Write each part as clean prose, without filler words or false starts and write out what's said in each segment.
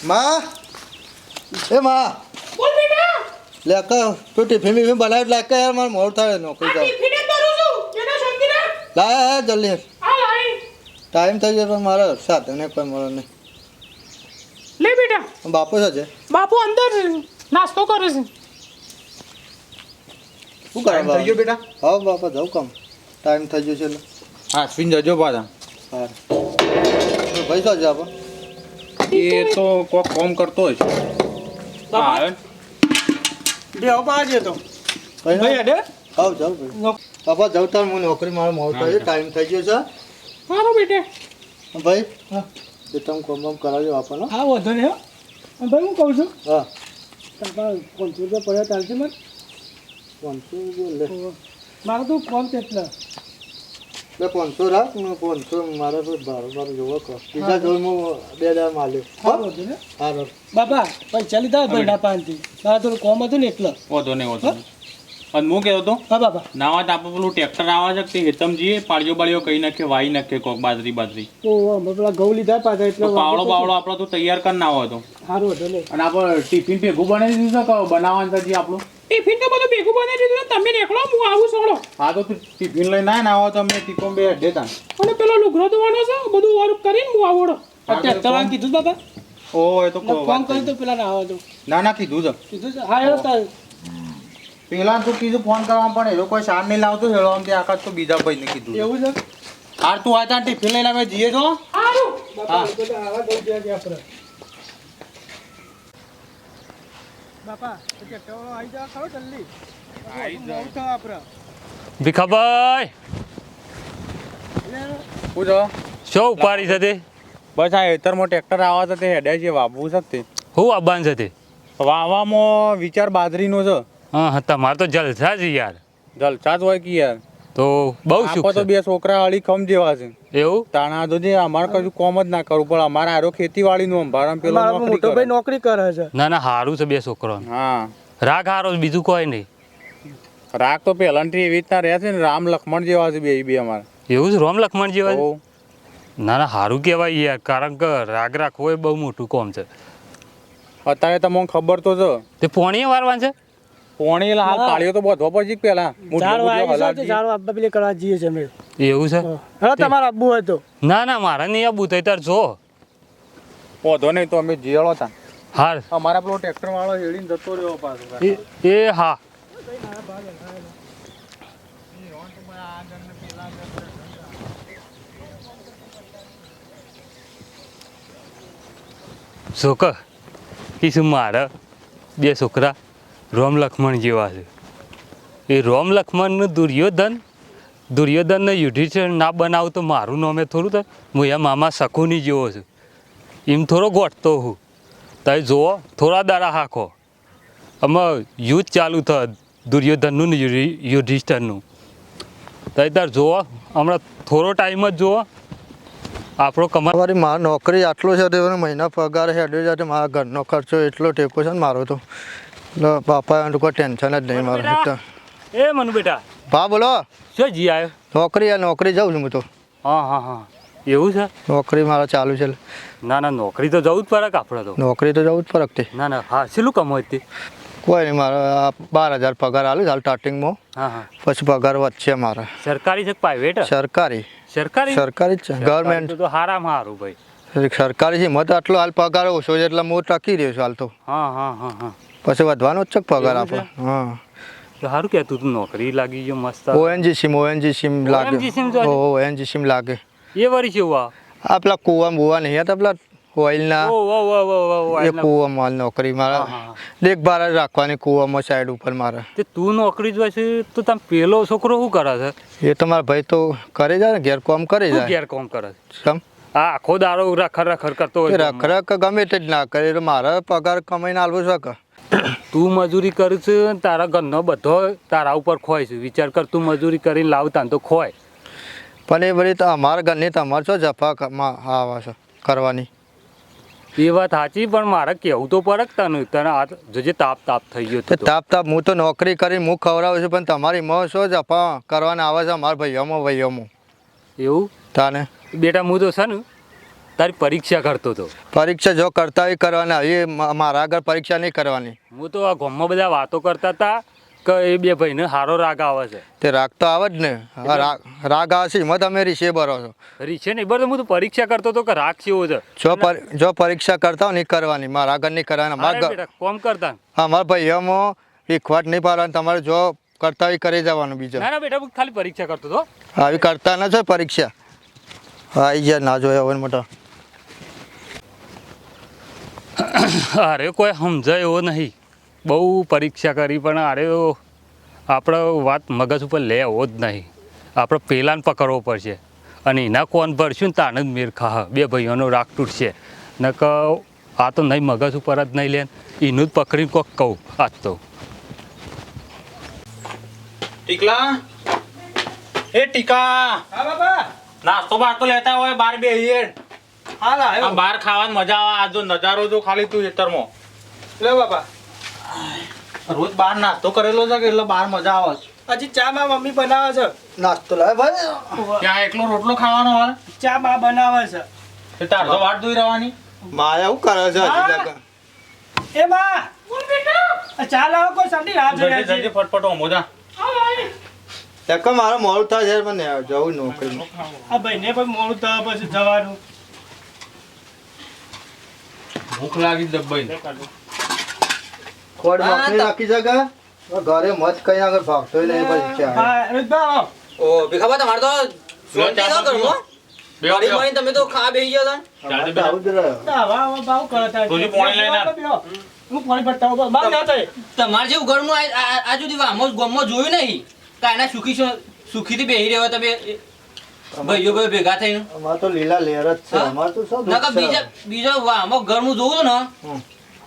માં એ માં બોલ બેટા લે કા તું ટિફિન બિફિન બનાવી લે કે યાર મારે મોડ થાય નોકરી જાવ ટિફિન જ કરું છું જેના શાંતિ રે લા જલ્દી આ લાઈ ટાઈમ થઈ ગયો પણ મારે સાધને કોઈ મળે નહીં લે બેટા બાપુ છે બાપુ અંદર નાસ્તો કરે છે શું કરે થઈ ગયો બેટા હા બાપા જાઉં કામ ટાઈમ થઈ ગયો છે એટલે હા સ્પિન જજો પાછા હા ભાઈ શું છે આપા એ તો કોક કોમ કરતો હોય છે હા દેવ બાજે તો ભાઈ ભાઈ અડે આવ જાઉં ભાઈ બાપા જાઉં તાર હું નોકરી મારે મોડ થાય ટાઈમ થઈ ગયો છે મારો બેટે ભાઈ હા એ તમે કોમ કોમ કરાવજો આપણને હા વધો ને ભાઈ હું કહું છું હા તમારા 500 રૂપિયા પડ્યા ચાલશે મને 500 લે મારો તો ફોન કેટલા બે 500 રાખ હું 500 મારે તો બાર જોવો કર બીજા જોઈ હું 2000 માલ્યો હા વધો ને હા બાપા પૈસા લીધા ભાઈના પાંચથી મારા થોડું કોમ હતું ને એટલે વાંધો નહીં વાંધો નહીં અને હું કહેતો હતો હા બાપા નાવા તો આપણે પેલું ટ્રેક્ટર આવે છે તે હેતમ જઈએ પાળીઓ બાળીઓ કઈ નાખીએ વાઈ નાખીએ કોક બાજરી ઓ અમે પેલા ઘઉં લીધા પાછા એટલે તો પાવડો બાવડો આપણે તો તૈયાર કરી ના હોય તો સારું હતું ને અને આપણે ટિફિન ભેગું બનાવી દીધું છે કે બનાવવાનું છે આપણે ટિફિન તો બધું ભેગું બનાવી દીધું તમે નીકળો હું આવું છોડો હા તો તું ટિફિન લઈને આવો તો અમે ટીપો બે અડ્ડે તા અને પેલો લુગડો ધોવાનો છે બધું વર્ક કરીને હું આવડો અત્યારે તલાન કીધું બાપા ઓ એ તો ફોન કરી તો પેલા ના આવવા દો ના કીધું છે કીધું છે હા એવો તાર પેલા તું કીધું ફોન કરવા પણ એ લોકો સાર નહીં લાવતો હેળો આમ ત્યાં આકાશ તો બીજા ભાઈને કીધું એવું છે હાર તું આ ત્યાં ટિફિન લઈને અમે જઈએ છો સારું હા. બાપા બધા આવા દઉં ત્યાં આપણે બાપા તો કે ટવળો આવી જા ખરો જલ્દી આવી જા. મોડું થાય આપણે ભીખાભાઈ શું છો શું ઉપાડી છે તે બસ આ હેતરમાં ટ્રેક્ટર આવે છે તે હેડે છે વાવવું છે તે હું આવવાનું છે તે વાવવામાં વિચાર બાજરીનો છે હા તમારે તો જલસા જ યાર જલસા જ હોય કે યાર તો બહુ આપો સુખ તો છે બે છોકરા અળી ખમ જેવા છે એવું તાણા તો જે અમારે કશું કોમ જ ના કરવું પડે અમારે આરો ખેતીવાડીનું અંભારણ પેલો મારો નોકરી મોટો કરે. ભાઈ નોકરી કરે છે ના ના સારું છે બે છોકરો હા રાગ હારો છે, બીજું કોઈ નહીં. રાગ તો પહેલાંથી એવી રીતના રહે છે ને રામ લક્ષ્મણ જેવા છે બે અમારે એવું જ રોમ લખમણ જેવા છે? હો. ના ના સારું કહેવાય યાર, કારણ કે રાગ રાખવો એ બહુ મોટું કામ છે. અત્યારે તમને ખબર તો છે તે પોણીએ વારવાનું છે? પોણી હાલ પાળીઓ તો બધો પછી પેલા ઝાડ વાવી છે ઝાડ વાવવા પેલી કરવા જઈએ છે અમે એવું છે? હવે તમારો આબુ હોય તો ના ના મારા નહીં આબુ થઈ તાર જો વધો નહીં તો અમે જીયાળો હતા હાર અમારા પેલો ટ્રેક્ટર વાળો હેડીને જતો રહ્યો પાછો એ હા છોકર કીશું મારા બે છોકરા રોમ લક્ષ્મણ જેવા છે. એ રોમ લક્ષ્મણનું દુર્યોધનને યુધિષ્ઠિર ના બનાવું તો મારું નામે થોડું થાય. હું એ મામા શકુની જેવો છું, એમ થોડો ગોઠતો હું. તમે જુઓ થોડા દાડા હાખો આમાં યુદ્ધ ચાલુ થાય દુર્યોધનનું ને યુધિષ્ઠિરનું. તમે તાર જુઓ હમણાં થોડો ટાઈમ જ જુઓ આપણો મારી મારી નોકરી આટલો છે તો મહિના પગાર હેડ્યો જાય મારા ઘરનો ખર્ચો એટલો ટેકો છે ને મારો તો એટલે બાપા કોઈ ટેન્શન જ નહીં મારે એ મનુ બેટા ભા બોલો શું જી આવ્યો? નોકરી જાઉં છું હું તો હા હા હા એવું છે? નોકરી મારે ચાલુ છે ના ના નોકરી તો જવું જ પડે કે આપણે તો. નોકરી તો જવું જ ફરક તે ના ના હા શેલું કમાય તે? કોઈ નહીં મારે 12,000 પગાર આલું હાલ સ્ટાર્ટિંગમાં, હા હા પછી પગાર વધશે મારે. સરકારી છે કે પ્રાઇવેટ? સરકારી સરકારી સરકારી જ છે ગવર્મેન્ટ તો હારામાં હારું ભાઈ. સરકારી છે મત આટલો હાલ પગાર ઓછો છે એટલે હું ટકી રહ્યો છું હાલ તો, હા હા હા હા પછી વધવાનો જ છે પગાર એવું છે? આપણો. હા તો સારું કહેતું તું નોકરી લાગી ગયો મસ્ત. ઓએનજીસી લાગે. ONGC માં જોડે? ઓએનજીસી લાગે. એ વળી છે એવું આ પેલા કુવા બુવા નહીં હતા પેલા ઓઇલના, એ કુવામાં નોકરી મારે દેખભાળ જ રાખવાની કુવામાં સાઈડ ઉપર મારે. તે તું નોકરી જ હોય છે તો તમે પેલો છોકરો શું કરે છે? એ તો મારા ભાઈ તો કરે જાય ને ઘેર કામ કરે શું જાય. ઘેર કામ કરે છે? સમ આ આખો દાડો રખડ કરતો હોય. રખરખ ગમે તે જ ના કરે એટલે મારે પગાર કમાઈને આલવું છે કે તું મજૂરી કરું છે તારા ઘરનો બધો તારા ઉપર ખોય છે. વિચાર કર તું મજૂરી કરીને લાવતા તો ખોય. પણ એ બધી તો અમારા ઘરની તમારે શું જફા આવે છે કરવાની. એ વાત સાચી, પણ મારે કેવું તો પડે કે તને આ જોજે તાપ થઈ ગયો તે તો. તાપ હું તો નોકરી કરીને હું ખવડાવું છું પણ તમારી માં શું જફા કરવાના આવે છે અમારા ભાઈઓમાં એવું તાને. બેટા હું તો છે ને તારી પરીક્ષા કરતો હતો. પરીક્ષા જો કરતા હોય કરવાના, એ મારા આગળ પરીક્ષા નહીં કરવાની. હું તો આ ગામમાં બધા વાતો કરતા હતા કે એ બે ભાઈને સારો રાગ આવે છે. તે રાગ તો આવે જ ને. હા, રાગ આવે છે એમાં તમે રીસે ભરો છો. રીછે નહીં બરાબર, હું તો પરીક્ષા કરતો હતો કે રાગ કેવો છે. જો પરીક્ષા કરતા હોય નહીં કરવાની, મારા આગળ નહીં કરવાના. અરે બેટા, કોમ કરતા. હા, મારા ભાઈઓમાં વિખવાટ નહીં પાડવાની. તમારે જો કરતા હોય કરી જવાનું. બીજું ના ના બેટા, હું ખાલી પરીક્ષા કરતો હતો. આવી કરતા ના છો પરીક્ષા. આવી ગયા ના જોયા હોય મોટા. અરે કોઈ સમજાય એવો નહીં. બહુ પરીક્ષા કરી પણ અરે આપણે વાત મગજ ઉપર લે એવો જ નહીં. આપણે પહેલાંને પકડવો પડશે અને એના કોણ ભરશું ને તાને જ મેર ખા. બે ભાઈઓનો રાગ તૂટશે ને કે આ તો નહીં મગજ ઉપર જ નહીં લે એનું જ પકડીને કોક કહું આજ તો. ટીકલા એ ટીકા, હા બાપા. નાસ્તો બાસ્તો લેતા હોય બાર બેહીએ. હા ના આ બહાર ખાવાની મજા આવે. આ જો નજારો જો ખાલી તું ખેતરમાં. લે બાપા. રોજ બહાર નાસ્તો કરેલો છે કે એટલે બહાર મજા આવે છે. હજી ચા માં મમ્મી બનાવે છે. નાસ્તો લાવે ભાઈ. ત્યાં એકલો રોટલો ખાવાનો હોય ચા માં બનાવે છે. તે તાર તો વાટ જોઈ રહેવાની. માયા શું કરે છે હજી લગન? એ માં બોલ બેટા. ચા લાવો કોઈ સાંડી રાહ જોઈ જલ્દી જલ્દી ફટફટ ઓ મોજા. એક મારે મોડું થાય છે મને જવું નોકરી. આ ભાઈને પણ મોડું થાય પછી જવાનું. ભૂખ લાગી દબાઈ. ખોડ મખની રાખી જગા ઘરે મત કઈ આગળ ભાગતો નહીં પછી. હા રોજબા. ઓ ભીખાબા તમારે તો શાંતિ ના કરું ગાડી માં તમે તો ખા બેહી ગયા હતા. આવું જ રહ્યો. વાહ ભાવ કરતા. તુજી પાણી લઈને આવ. હું પાણી ભરતા હું બાર ના થાય. તમારે જેવું ઘરનું આ સુધી ગામમાં જોયું નહીં કાયના સુખીથી બેહી રહ્યો તમે ભાઈઓ ભાઈ ભેગા થઈને. અમાર તો લીલા લેર જ છે. હા? અમાર તો શું નકર દુઃખ છે? બીજો વાહમાં ઘરનું જોવું ને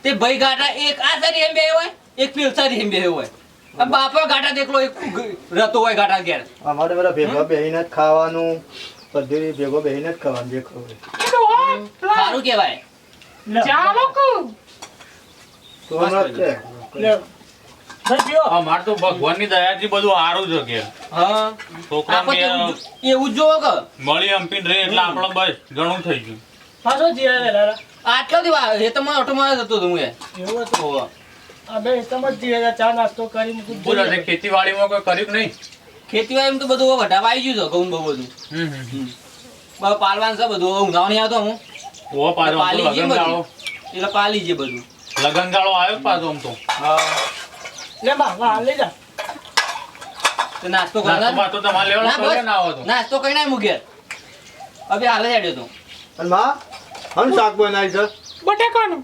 તે ભાઈ ગાટા એક આ સારી એમ બે હોય એક પેલ સારી એમ બે હોય. આ બાપા ગાટા દેખલો એક રતો હોય ગાટા ઘેર. અમારે બધા ભેગા બેહીને જ ખાવાનું. બધી ભેગો બેહીને જ ખાવાનું જે ખાવું. સારું કહેવાય. ચાલો કો. તો હમણાં જ છે. લે. ભાઈ પીઓ. અમાર તો ભગવાનની દયાથી બધું સારું છે કે હા છોકરાને આપણે એવું જ જોવો કે મળી અમ્પીને રહે એટલે આપણે બસ ઘણું થઈ ગયું. પાછો જીયા વેલા. આટલા દી એ તમારે ઓટોમાં જતો હતો હું એ. એવું હતું. હોવે. અબે તમે જીયા ચા નાસ્તો કરીને કુછ બોલો તે ખેતીવાડીમાં કોઈ કર્યું કે નહીં? ખેતીવાડી એમ તો બધું વઢાવા આવી ગયું છે ઘઉં બહુ બધું. બસ પાલવાન છે બધું ઉનાળો નહીં આવતો હું ઓ પાછો આમ તો પાલી જે લગનગાળો બધું એટલે પાલી જે બધું. લગનગાળો આવ્યો પાછો આમ તો. લે બા વાહ લઈ જા. તો નાસ્તો નાસ્તો કરનાર? બાસ્તો તમારે લેવાનો ના, તો બસ. ના આવો તો. નાસ્તો કઈ ના મૂકે હવે હાલે હેડ્યો તો અને માં હમ શાક બનાવી છે. બટેકાનું.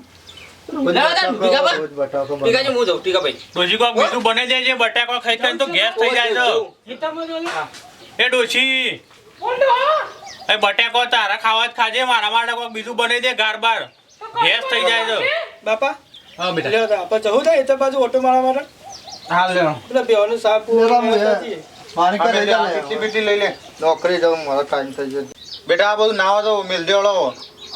ના, ના, ભીખાબા. રોજ બટાકો બનાવે. ટીકાજી હું જાઉં ટીકાભાઈ. ડોશી કોક બીજું બને જાય છે બટાકો ખાઈ ખાઈને તો ગેસ થઈ જાય છે. હિતામાં જો લે. એ ડોશી બોલ હા. એ બટાકો તારા ખાવા જ ખાજે મારા માટે કોક બીજું બનાવી દે ગાર બાર ગેસ થઈ જાય છે. બાપા હા લે તા આપણે જવું થાય એ તો બાજુ ઓટો મારવા માટે. હા લે એટલે બેવાનું સાપ લેવા મળે. મારી આ ઘરે બેટા, જા આ લે. પીટી બીટી લઈ લે. નોકરી જવું મારો ટાઈમ થઈ ગયો. બેટા આ બધું નાવા તો મિલ દેવડો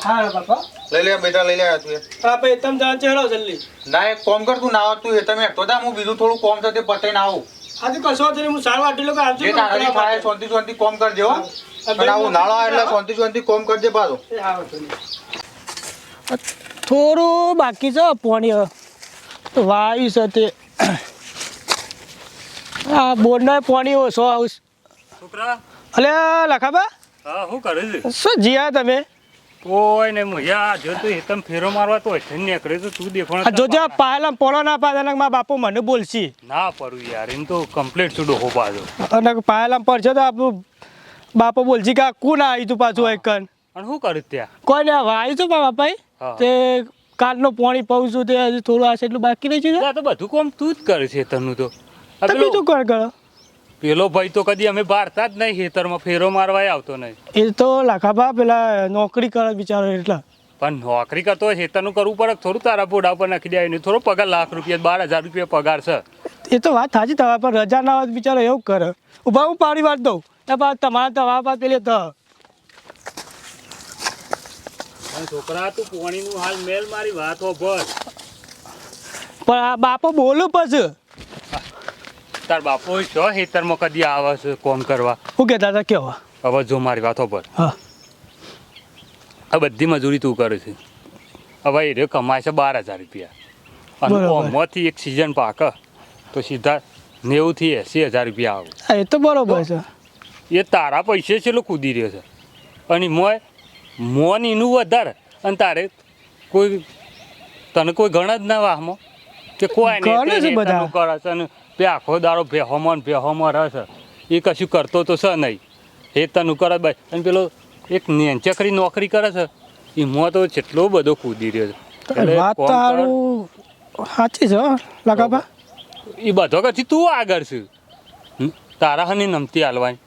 હા બાપા. લઈ લે બેટા લઈ લે તું એ. આપણે તમ જાણ ચહેરો જલ્દી. ના એક કોમ કર તું નાવા તું એ તમે એકતો જા હું બીજું થોડું કોમ છે તે પતાઈને આવું. આજે કશો નથી હું સાર વાટી લોકો આવજો. જે તારાથી થાય શાંતિ શાંતિ કોમ કરજે હો. અને આવું નાળો આવે એટલે શાંતિ શાંતિ કોમ કરજે પાછો. એ હા વાંધો થોડું બાકી છે પાણી વાયુ છે તે આ બોરના પાણી ઓછો આવું છોકરા અલે લખાબા હા શું કરે છે? શું જીયા તમે કોઈ ને મજા જો તું હેતમ ફેરો મારવા તો હેઠળ નીકળે તો તું આ દેખવાનો જોજો પાયલા પોળો ના પાડે મારા બાપુ મને બોલશી ના પરું યાર એમ તો કમ્પ્લીટ છું ડોહો પાછો. અને પાયલા પડશે તો આપણું બાપુ બોલશી કે આ કોણ આવ્યું તું પાછું એક કન અને શું કર્યું ત્યાં? કોઈ ને આવ્યું તું બાપાઈ હા. તે કાલનું પાણી પાઉં છું તે હજી થોડું આ એટલું બાકી રહી છે આ તો બધું કોમ તું જ કરે છે તનું તો. આ તો પેલો- બીજું કોણ કરો પેલો ભાઈ તો કદી અમે બહારતા જ નહીં ખેતરમાં ફેરો મારવાય આવતો નહીં. એ તો લાખાબા પેલા નોકરી કરે બિચારો એટલે પણ નોકરી કરતો હોય ખેતરનું કરવું પડે થોડું તારા પોડા પર નાખી દે નહીં થોડો પગાર ₹1,00,000 12,000 રૂપિયા પગાર છે. એ તો વાત સાચી તમારા પર રજા ના હોય તો બિચારો એવું કરે ઉભા હું પાણી વાર દઉં તમારા તમારા પાસે પેલી તો અને છોકરા તું પોણીનું હાલ મેલ મારી વાત હોભળ. પણ આ બાપો બોલું પછી તાર બાપો છો ખેતરમાં કદી આવે છે કોમ કરવા. શું કહેતા હતા કેવા હવે જો મારી વાત હોભળ. હા આ બધી મજૂરી તું કરે છે હવે એ રહ્યો કમાય છે 12,000 રૂપિયા અને બરાબર. ઓમાંથી એક સિઝન પાકે તો સીધા 90,000 થી 80,000 રૂપિયા આવે હા એ તો બરોબર છે. એ તારા પૈસે છેલ્લો કૂદી રહ્યો છે અને મોન એનું વધારે અને તારે કોઈ તને કોઈ ગણ જ ના વાહમાં કે કોઈ ગણે છે બધા. કરે છે અને બે આખો દાડો ભેહોમાં રહે છે એ કશું કરતો તો છે નહીં એ તનું કરે ભાઈ અને પેલો એક નેંચકરી નોકરી કરે છે એમાં તો જેટલો બધો કૂદી રહ્યો છે એટલે વાત તો કોમ કર. સારું સાચી છે હો, લગાભા. એ બધો કછી તું આગળ છે તારા હની નમતી હાલવાની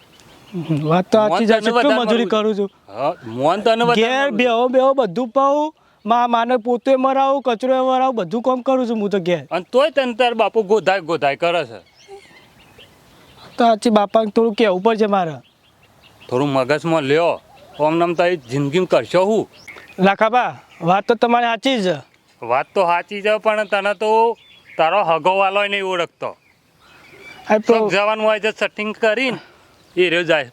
વાત તો સાચી છે. મોન તને કેટલું વધારે મજૂરી મળવું કરું છું. હા મોન તને વધારે ઘેર મળવું. બેહો બધું પાવું માને પોતે મરાવું કચરો મરાવું બધું કામ કરું છું હું તો ઘેર. અને તોય તને તાર બાપુ ગોધાય કરે છે તો સાચી બાપાને થોડું કહેવું પડશે મારે. થોડું મગજમાં લ્યો ઓમ નામ તારી જિંદગીમાં કરશો હું લાખાબા વાત તો તમારી સાચી જ છે. વાત તો સાચી છે પણ તને તો તારો હગોવાલો નહીં ઓળખતો આ તો શોખ જવાનું હોય છે સેટિંગ કરીને એ રહ્યો જાય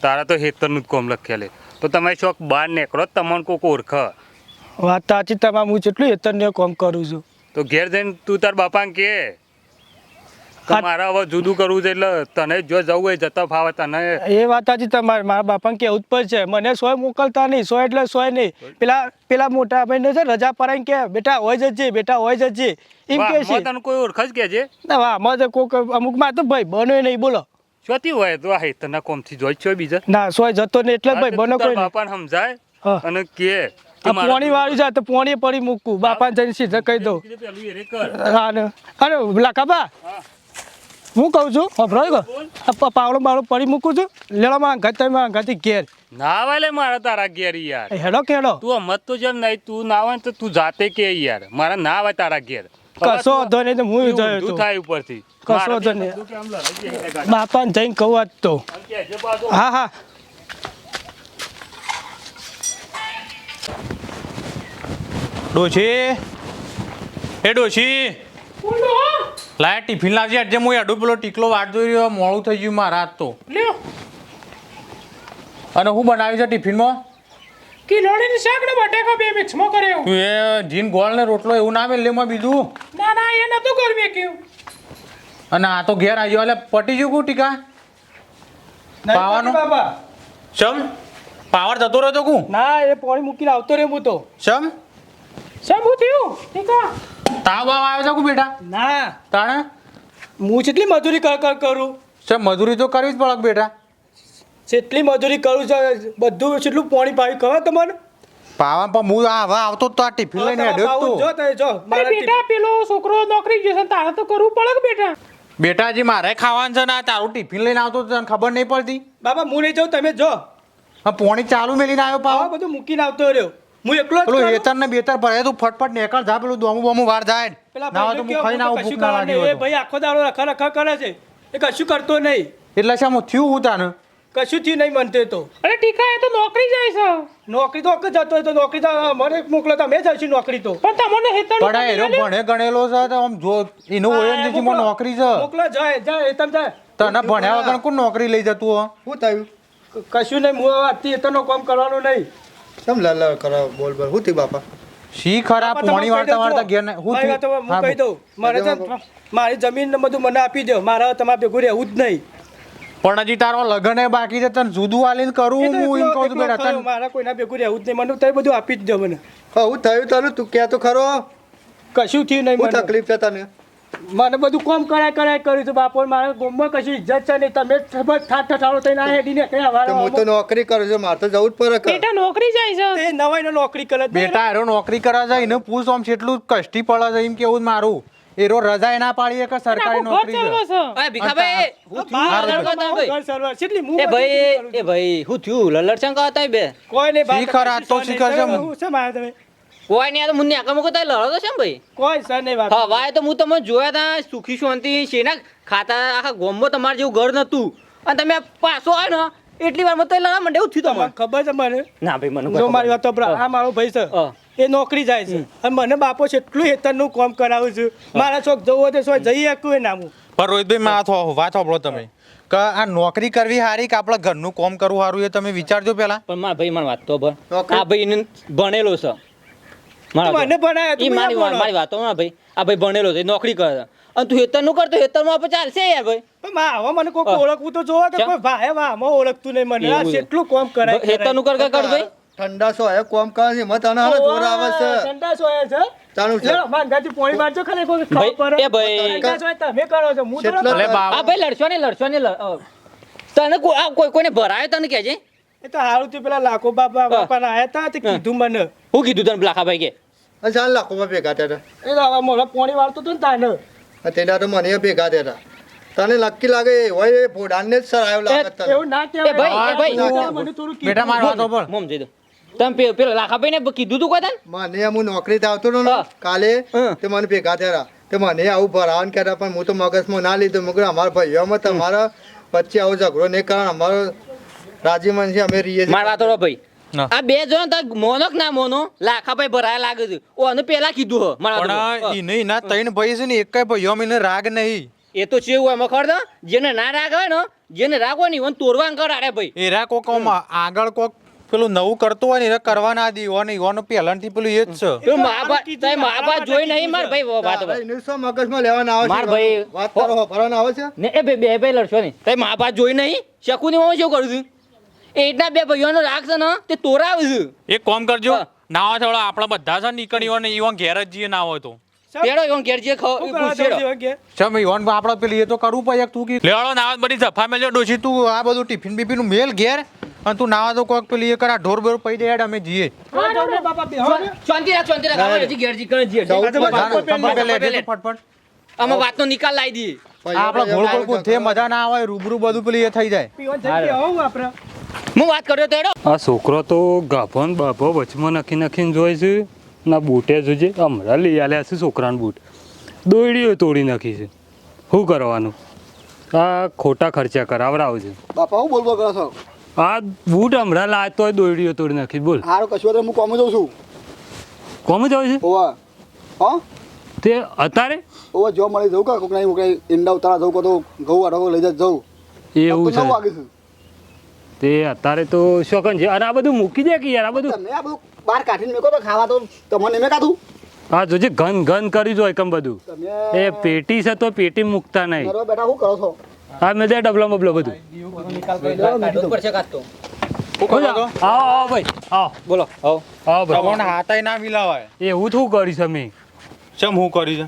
તારા તો હેતરનું જ કોમ લખેલે તો તમે શોખ બહાર નીકળો તમને કોઈક ઓળખે વાત તો સાચી તમારે હું જેટલું હેતરને કામ કરું છું. તો ઘેર જઈને તું તાર બાપાને કે મારે હવે જુદું કરવું છે એટલે તને જો જવું હોય જતા ફાવે તને એ વાત સાચી તમારે મારા બાપાને કહેવું જ પડશે. મને સોય મોકલતા નહીં સોય એટલે સોય નહીં. પેલા મોટા ભાઈને છે રજા પરાઈને કે બેટા હોય જજે બેટા હોય જજે એમ કે છે. તને કોઈ ઓળખ જ કે છે ના વાહ મને કોક અમુક માં તો ભાઈ બનો નહીં બોલો. શોથી હોય તો આ હેતરના કોમથી જોઈ છો બીજા ના સોય જતો નહીં એટલે ભાઈ બનો કોઈ નહીં. બાપાને સમજાય હા. અને કે આ પોણી વાળી જાય તો પોણી પડી મૂકું બાપાને જઈને સીધા કહી દઉં. અરે લાખાબા હું કહું છું ખબર પાવડો બાવડો પડી મૂકું છું લેવામાં અંગાથી ઘેર ના વાલે મારા તારા ઘેર યાર હેડો કેડો તું અમત તો જેમ નહીં તું ના હોય તો તું જાતે કે યાર મારા ના આવે તારા ઘેર કશો વાંધો નહીં તો હું એવું જયો ઊંધું હતો. થાય ઉપરથી કશો વાંધો નહીં બાપાને જઈને કહું આજ તો. હા હા ડોશી એ ડોશી લાય ટિફિન લાવજે આજે હું અડો પેલો ટીકલો વાટ જોઈ રહ્યો મોડું થઈ ગયું મારા હાથ તો અને હું બનાવ્યું છે ટિફિનમાં કિલોડીનું શાક ને બટાકા બે મિક્સમાં કર્યો તું એ જીન ગોળ ને રોટલો એવું ના મેં લેમાં બીજું ના ના એ નતું ગરમી કેવું અને આ તો ઘેર આવી ગયો એટલે પટી ગયું કું ટીકા પાવાનું? બાબા ચમ પાવર જતો રહ્યો તો કું ના એ પોણી મૂકીને આવતો રહ્યો હું તો. ચમ શું થયું ટીકા તાવ બાવ આવ્યો છે કું બેટા ના તાણે હું જેટલી મજૂરી કરું ચમ મજૂરી તો કરવી જ પડે બેટા જેટલી મજૂરી કરું છું બધું જેટલું પોણી પાવી ખબર તમને પાવા પણ હું આ હવે આવતો જ તો આ ટિફિન લઈને હેડ્યો જ જો તો તમે જો અરે મારા બેટા પેલો છોકરો નોકરી જશે તારે તો કરવું પડે કે બેટા બેટાજી મારે ખાવાનું છે ને આ તારું ટિફિન લઈને આવતો તને ખબર નહીં પડતી બાબા હું નહીં જાઉં તમે જો આ પોણી ચાલુ મેલીને આવ્યો આવા પાવ બધું મૂકીને આવતો રહ્યો હું એકલો જ પેલું કરું. હેતર ને બેતર ભરે તું ફટફટ નીકળ જા પેલું દોમું બોમું વાર જાય પેલા ના હોય તો ભાઈને હું ખાઈને કહો, આવું કશું ભૂખ ના કરવાનું લાગી નહીં. હોય એ તો. ભાઈ આખો દાડો રખા કરે છે એ કશું કરતો નહીં એટલે શા હું થયું હું તાને કશું થયું નહીં મનતે તો અરે ટીકા એ તો નોકરી જાય છે નોકરી તો જતો હોય તો નોકરી તો મને મોકલો તો અમે જઈશું નોકરી તો પણ તમને હેતર પણ એનો ભણે ગણેલો છે તો આમ જો એનો ઓએનજીસી માં નોકરી છે મોકલો જાય એ તમે જાય તને ભણ્યા વગર કોણ નોકરી લઈ જતું હો શું થયું કશું નહીં હું આજથી એતરનો કામ કરવાનું નહીં કેમ લલ કરો બોલ બોલ શું થયું બાપા શી ખરા પોણી વાળતા વાળતા ઘેર ને હું મારી વાત હવે હું કહી દઉં મારે છે ને મારી જમીન ને બધું મને આપી દો મારે તમારે ભેગું રહેવું જ નહીં પણ હજી તારો લગન એ બાકી છે તને જુદું આલીને કરું એ તો હું એમ એકલો- કહું છું એકલો બેટા ખરો, તને મારા કોઈના ભેગું રહેવું જ નહીં મને તો બધું આપી જ દો મને હા હું થયું તારું તું ક્યાં તો ખરો કશું થયું નહીં શું મને તકલીફ છે તને મને બધું કોમ કરાય કર્યું છે બાપો મારા ગામમાં કશું ઇજ્જત છે નહીં તમે ઠાઠાઠાળો થઈને આ હેડીને કયા તો હું તો નોકરી કરું છું મારે તો જવું જ પડે કે બેટા નોકરી જાય છે તે નવાઈનો નોકરી કરે છે. બેટા એરો નોકરી કરવા જાય એને પૂછ આમ કેટલું કષ્ટી પડે છે એમ કેવું જ મારું એરો રજા એના પાડીએ કે સરકારી આખું ઘર નોકરી છે ચાલવે છે અરે ભીખાભાઈ હું થયું બાર લલડ કરતા ભાઈ ઘર સરવાર. કેટલી હું એ બધું ભાઈ કરું છું. એ ભાઈ હું થયું લલડ ચંગ કરતા બે કોઈ નહીં બાપ, શીખર આ તો કશું શીખર છે. નહીં. હું છે મારે તમે કોઈ નહીં આ તો મુન્ને આકા મૂકો તાય લડો તો છે ને ભાઈ કોઈ સર નહીં વાત હા વાય તો હું તમને જોયા તા સુખી શાંતિ શેના ખાતા આખા ગોમમાં તમારે જેવું ઘર નતું અને તમે પાછો આવ્યો ને એટલી વારમાં તો લડા મંડે એવું થયું તમને તમારે ખબર છે મને ના ભાઈ મને જો મારી વાત તો આ મારો ભાઈ છે હા. એ નોકરી જાય છે અને મને બાપો છે એટલું હેતરનું કામ કરાવું છું મારા શોખ જવું હોય તો શોખ જઈ શકું એ નામું પણ રોહિતભાઈ વાત સાંભળો તમે કે આ નોકરી કરવી સારી કે આપણે ઘરનું કામ કરવું સારું એ તમે વિચારજો પેલા. પણ મારા ભાઈ મને વાત તો ભણ નોકરી- આ ભાઈ એને ભણેલો છે મારા મને ભણાય ઈ મારી વાતો ના ભાઈ આ ભાઈ ભણેલો છે નોકરી કરે છે અને તું હેતર નું કરતો હેતરમાં આપણે ચાલશે યાર ભાઈ હવે મને કોઈ ઓળખવું તો જોવા કે કોઈ ભાઈ વામાં ઓળખતું નહીં મને આ એવું છે. કેટલું કામ કરાય હેતર નું કર ભાઈ ઠંડા સો હે કોમ કરે છે મત અને હાલે જોર આવે છે ઠંડા સોયા છે ચાલુ છે લેલો માંગાથી પોણી વાંચો ખાલી કોઈ ભાઈ, ખાવ પર એ ભાઈ. ઠંડા સોયા તમે કરો છો હું કેટલો- થોડો એટલે બા- આ ભાઈ લડશો ને તને કોઈને ભરાયો તને કહેજે એ તો હારું થી પેલા લાખો બાપા આયા તા તે કીધું મને હું કીધું તને લાખાભાઈ કે અને ચાલ લાખોમાં ભેગા થયા એ તો હવે મોઢા પોણી વાળતો તો ને તાને હતા તેના તો મને ભેગા થયા હતા તને લકી લાગે હોય ભોડાને જ સરાયો લાગે તને એવું ના એ ભાઈ, એ ભાઈ. કહેવાય મને થોડું બેટા મારી વાતો પર મોમ જઈ દો તમે પેલો લાખાભાઈ ને કીધું તું કોઈ તને મને હું નોકરી આવતો હતો ને હા. કાલે હા. તે મને ભેગા થયા તે મને આવું ભરાવાનું કહેતા પણ હું તો મગજમાં ના લીધું મેં કીધું અમારા ભાઈઓમાં તમારા વચ્ચે આવો ઝઘડો નહીં કારણ અમારો રાજીમન છે અમે રહીએ છીએ. માર વાતો ભાઈ ના. આ બે જણ તો મોનો કે ના મોનો લાખાભાઈ ભરાયા લાગે છે ઓને પેલા કીધું હો મારા વાતો પણ ઈ નહીં ના ત્રણ ભાઈ છે ને એકેય ભાઈઓ મને રાગ નહીં. એ તો ચેવું હોય મખર દો જેને ના રાગ હોય ને જેને રાગ હોય ને ઓને તોડવાન કર અરે ભાઈ એરા કોક આમ આગળ કોક પેલું નવું કરતું હોય ને એ કરવા ના દી ઓને ઈવાનો પહેલાંથી પેલું એ જ છે. પેલું મહાભારત જોઈ નહીં માર ભાઈ વાતો ભાઈ, એને શું મગજમાં લેવાના આવે છે? માર ભાઈ- વાત કરો ભરવાના આવે છે ને એ બે ભાઈ લડશો નહીં તઈ મહાભારત જોઈ નહીં શકુની માં શું કરું છું એ એટલા બે ભાઈઓનો રાગ છે ને તે તોરાવે છે એક કામ કરજો હા. નાવા થોડા આપણા બધા છે નીકળી ને ઈવન ઘેર જ જઈએ ના હોય તો પેલો એમ ઘેર જે શું કરવા પૂછ્યો જવું છે કે ચમ ઈવન આપણે પેલી એ તો કરવું પડે તું કી લેવાડો નાવા બધી જફા મેલજો ડોશી તું આ બધું ટિફિન બિફિન નું મેલ ઘેર અને તું નાવા તો કોક પેલી એ કરા ઢોર બોર પઈ દે હેડ અમે જઈએ હા, જાઓ ને બાપા બેહો ને. શાંતિ રાખ આપણે હજી ઘેર જી કરે જી ખબર પેલે એટલે તો ફટફટ આમાં વાતનો નિકાલ લાવી દઈએ ભાઈઓ આપણે ભાઈઓ ગોળ ગોળ કૂદે મજા ના આવે રૂબરૂ બધું પેલી એ થઈ જાય પીવાનું થઈ ગયું, આવું આપણે હું વાત કર્યો તો એડો આ છોકરો તો ગાભો ને બાભો વચમાં નાખીને જોઈ છે ના બૂટે જોજે હમણાં લઈ આલ્યા છે છોકરાના બૂટ દોયડીઓ તોડી નાખી છે શું કરવાનું આ ખોટા ખર્ચા કરાવડાવ છે બાપા હું બોલ કરો છો આ બૂટ હમણાં લાવતો હોય દોયડીઓ તોડી નાખી બોલ હારું કશું તો હું કોમ જઉં છું કોમ જ આવે છે ઓવા હા તે અત્યારે ઓવા જો મળી જવું કે કોકના ઈંડા ઉતારા જવું કે તો ઘઉં વાળો લઈ જવું એવું તો 9 છે વાગે છે તે અત્યારે તો શોખન છે અને આ બધું મૂકી દે કે યાર આ બધું તમે આ બધું બહાર કાઢીને મેકો તો ખાવા તો તમને મેં કાઢું આ જોજે ઘન ઘન કરી જો એકમ બધું તમે એ પેટી છે તો પેટી મૂકતા નહીં નરો બેટા શું કરો છો હા મેં દે ડબલો બબલો બધું પડશે કાઢતો આવો આવો ભાઈ આવો બોલો હો આવો ભાઈ તમને હાથાય ના મિલાવાય એવું શું કરીશ અમે ચમ હું કરી છે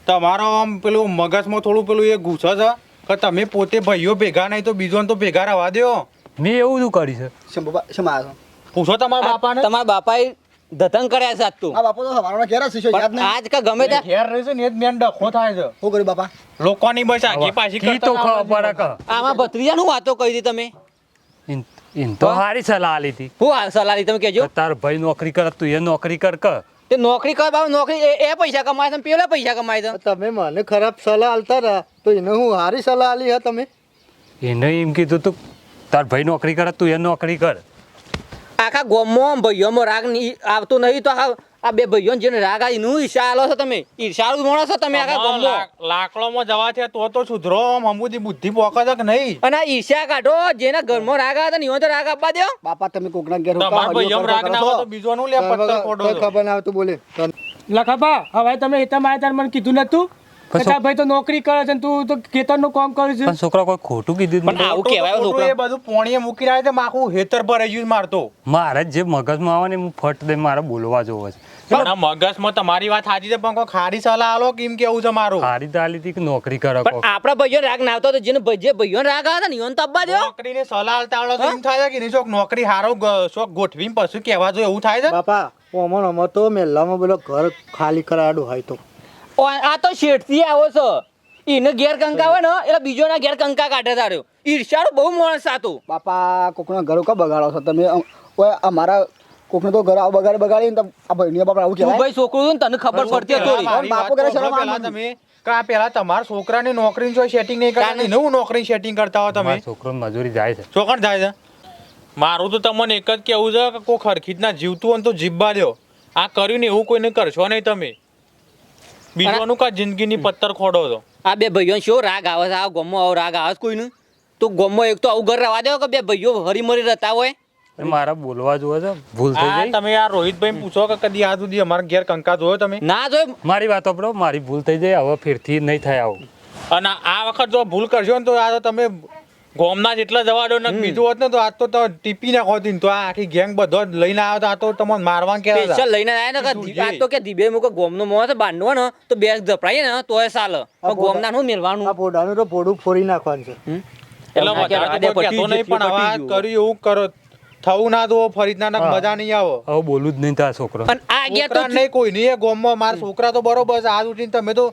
તમારો આમ પેલું મગજમાં થોડું પેલું એ ગુસ્સો છે કે તમે પોતે ભાઈઓ ભેગા નહીં તો બીજોને તો ભેગા રહેવા દો મેં એવું શું કરી છે શમ બાપા શમ આવ્યા છો પૂછો તમારા બાપાને તમારા બાપાએ ધતંગ કર્યા છે આજ તો આ બાપો તો સવારમાં ઘેર જ છે યાદ પણ નહીં આજ કે ગમે ત્યાં ઘેર રહે છે ને એ જ મેન ડખો થાય છે શું કર્યું બાપા લોકોની બસ આગી પાછી કી તો કરતા ખબર પડે કે આમાં ભત્રીજાનું વાતો કરી હતી તમે ઇન તો સારી સલાહ આલી હતી હું આ સલાહ લીધી તમે કહેજો તાર ભાઈ નોકરી કરે તું એ નોકરી કર કે તે નોકરી કર બાબા નોકરી એ પૈસા કમાય છે પેલા પૈસા કમાય છે તમે મને ખરાબ સલાહ આલતા રહ્યા તો એને હું સારી સલાહ આલી હે તમે એને એમ કીધું તું તાર ભાઈ નોકરી કરે તું એ નોકરી કર આખા ગોમમાં ભાઈઓમાં રાગ આવતો નહીં તો આ બે ભાઈઓ જેને રાગ આવી નું ઈર્ષા આલો છો તમે ઈર્ષાળુ માણસ છો તમે આખા ગોમમાં લાકડોમાં જવા છે તો સુધરો હમુદી બુદ્ધિ પોકે છે કે નહીં અને આ ઈર્ષા કાઢો જેના ઘરમાં રાગ આવે તો નિયો તો રાગ આપવા દો બાપા તમે કોકના ઘેર તમારા ભાઈઓ રાગ ના હોય તો બીજોનું લે પત્તર ફોડો કોઈ ખબર ના આવતું બોલે લખાબા હવે તમે એતા માયા તાર મને કીધું નતું કે તારા ભાઈ તો નોકરી કરે છે ને તું તો ખેતરનું કામ કરે છે પણ છોકરા કોઈ ખોટું કીધું જ પણ નહીં. આવું કહેવાય ખોટું છોકરા એ બધું પોણીએ મૂકી રહ્યા છે માખું હેતર પર રહી મારતો મારે જે મગજમાં આવે ને હું ફટ દે મારે બોલવા જોવો છે પણ આ મગજમાં તમારી વાત સાચી છે પણ કોઈ ખારી સલાહ આલો કેમ કેવું છે મારું સારી તો આલી હતી કે નોકરી કરે પણ આપણા ભાઈઓ રાગ ના આવતો તો જેને જે ભાઈઓ રાગ આવે ને નિયો તો આપવા દો નોકરીને સલાહ આલતા આવડે તો એમ થાય છે કે નહીં શોક નોકરી હારો શોક ગોઠવીને પછી કહેવા જો એવું થાય છે બાપા ઓમણ અમાર તો મેલ્લામાં પેલો ઘર ખાલી કરાડું હોય તો આ તો શેઠથી આવો છો એને ઘેર કંકા હોય ને એટલે બીજોના ઘેર કંકા કાઢે તાર્યો ઈર્ષાળુ બહુ માણસ સાતું બાપા કોકના ઘરો કા બગાડો છો તમે ઓય અમારા કોકને તો ઘર આવ બગાડીને તો આ ભાઈને બાપા આવું તું કહેવાય ભાઈ છોકરું છું ને તને ખબર પડતી થોડી મારી બાપુ વાત કરે સાંભળો શરમ પહેલા આવે તમે કે આ પહેલા તમારા છોકરાની નોકરીની જો સેટિંગ નહીં કરતા તાને. નવું નોકરી સેટિંગ કરતા હો તમે મારા છોકરો મજૂરી જાય છે ચોકણ થાય છે મારું તો તમને એક જ કેવું છે કે કોઈ ખરખીત ના જીવતું હોય ને તો જીવવા દો આ કર્યું ને એવું કોઈને કરશો નહીં તમે બીજોનું કા જિંદગીની પત્તર ખોડો છો આ બે ભાઈઓને શું રાગ આવે છે? આ ગોમમાં આવો રાગ આવે છે કોઈનું? તો ગોમમાં એક તો આવું ઘર રહેવા દો કે બે ભાઈઓ હરીમરી રહેતા હોય. મારા બોલવા જોવે છે ભૂલ થઈ આ જાય તમે આ રોહિતભાઈ પૂછો કે કદી આ સુધી અમારા ઘેર કંકા જોયો તમે? ના જોય મારી વાત સાંભળો મારી ભૂલ થઈ જાય હવે ફેરથી નહીં થાય આવું અને આ વખત જો ભૂલ કરશો ને તો આ તો તમે ગોમના જેટલા જવા દો ને બીજું હોત ને તો આજ તો ટીપી નાખો હતી ને તો આ આખી ગેંગ બધો જ લઈને આવ્યો તો આ તો તમને મારવા કે સ્પેશિયલ લઈને આયા ને કે આ તો કે દીબે મુકો ગોમનો મોહ છે બાંધવો ને તો બે જપરાઈએ ને તોય ચાલે. પણ ગોમના નું મેલવાનું. આ પોડાનું તો પોડું ફોડી નાખવાનું છે. એટલે વધારે તો કોઈ કહેતો નહીં પણ હવે આ કર્યું એવું કરો થવું ના દો ફરી ના મજા નહીં આવે. હવે બોલું જ નહીં થાય છોકરો. અને આ ગયા તો છોકરા નહીં કોઈ નહીં ગોમમાં મારા છોકરા તો બરોબર છે આજ ઉઠીને તમે તો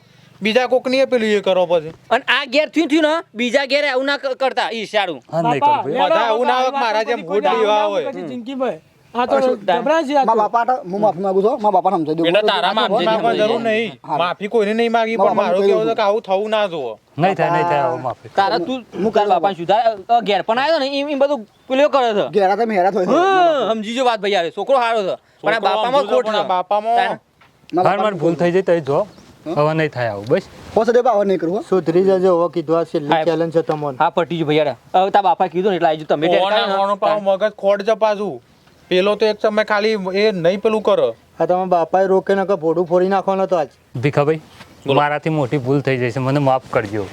બીજા કોક ની પેલું એ કરો પછી. અને આ ઘેર થયું ને બીજા ઘેર આવું ના કરતા ઈશાળું. હા નહીં બાપા, કરું લેવડો, બધા એવું ના આવે કે મારા જેમ કોઈ ભૂત દારૂ પીવા ના હોય. પછી જિંદગીભાઈ. આ તો ગભરાય છે આ તો. મારા બાપા હું માફી માંગુ છું મારા બાપાને સમજાવી દઉં. એટલે તારામાં માફી જરૂર નહીં માફી કોઈને નહીં માગી પણ મારું કેવું છે કે આવું થવું ના જોવો. નહીં થાય હવે માફી તારા તું તારા બાપા સુધાર ઘેર પણ આવ્યો ને એમ બધું પેલો કરે છે. ઘેરા તમે હેરા થયો હા, સમજી જો વાત ભાઈ યાર છોકરો સારો છે પણ આ બાપામાં ખોટ છે. બાપામાં હાર માર ભૂલ થઈ જાય તો જો હવે નહીં થાય આવું બસ હોશે દે પાવર નહીં કરવું સુધરી જજો હવે કીધું આ છેલ્લી ચેલેન્જ છે તમને. હા પટી જો ભાઈ યાર હવે તારા બાપા કીધું ને એટલે આવી તમે ઓનો પાવ મગજ ખોડ છે પાછું પેલો તો એક સમય ખાલી એ નહીં પેલું કરો. આ તમે બાપાએ રોકે ને કે પોડું ફોડી નાખવાનો તો આજ. ભીખાભાઈ મારાથી મોટી ભૂલ થઈ જાય છે મને માફ કરજો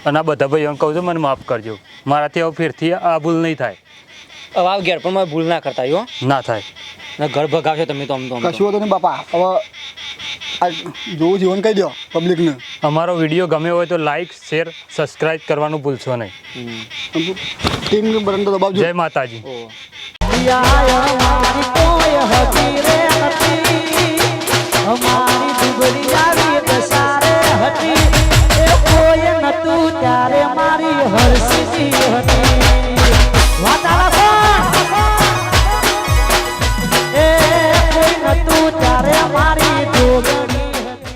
અને આ બધા ભાઈઓને કહું છું મને માફ કરજો મારાથી હવે ફેરથી આ ભૂલ નહીં થાય. હવે આ ઘેર પણ ભૂલ ના કરતા હો ના થાય ને ઘર ભગાવશો તમે તો આમ તો કશું હતું નહીં બાપા હવે આ જોવું જીવન કહી દો પબ્લિકને. અમારો વિડીયો ગમ્યો હોય તો લાઈક શેર સબસ્ક્રાઇબ કરવાનું ભૂલશો નહીં. ટીમ બટન તો દબાવજો. જય માતાજી. ત્યારે મારી હરસી હતી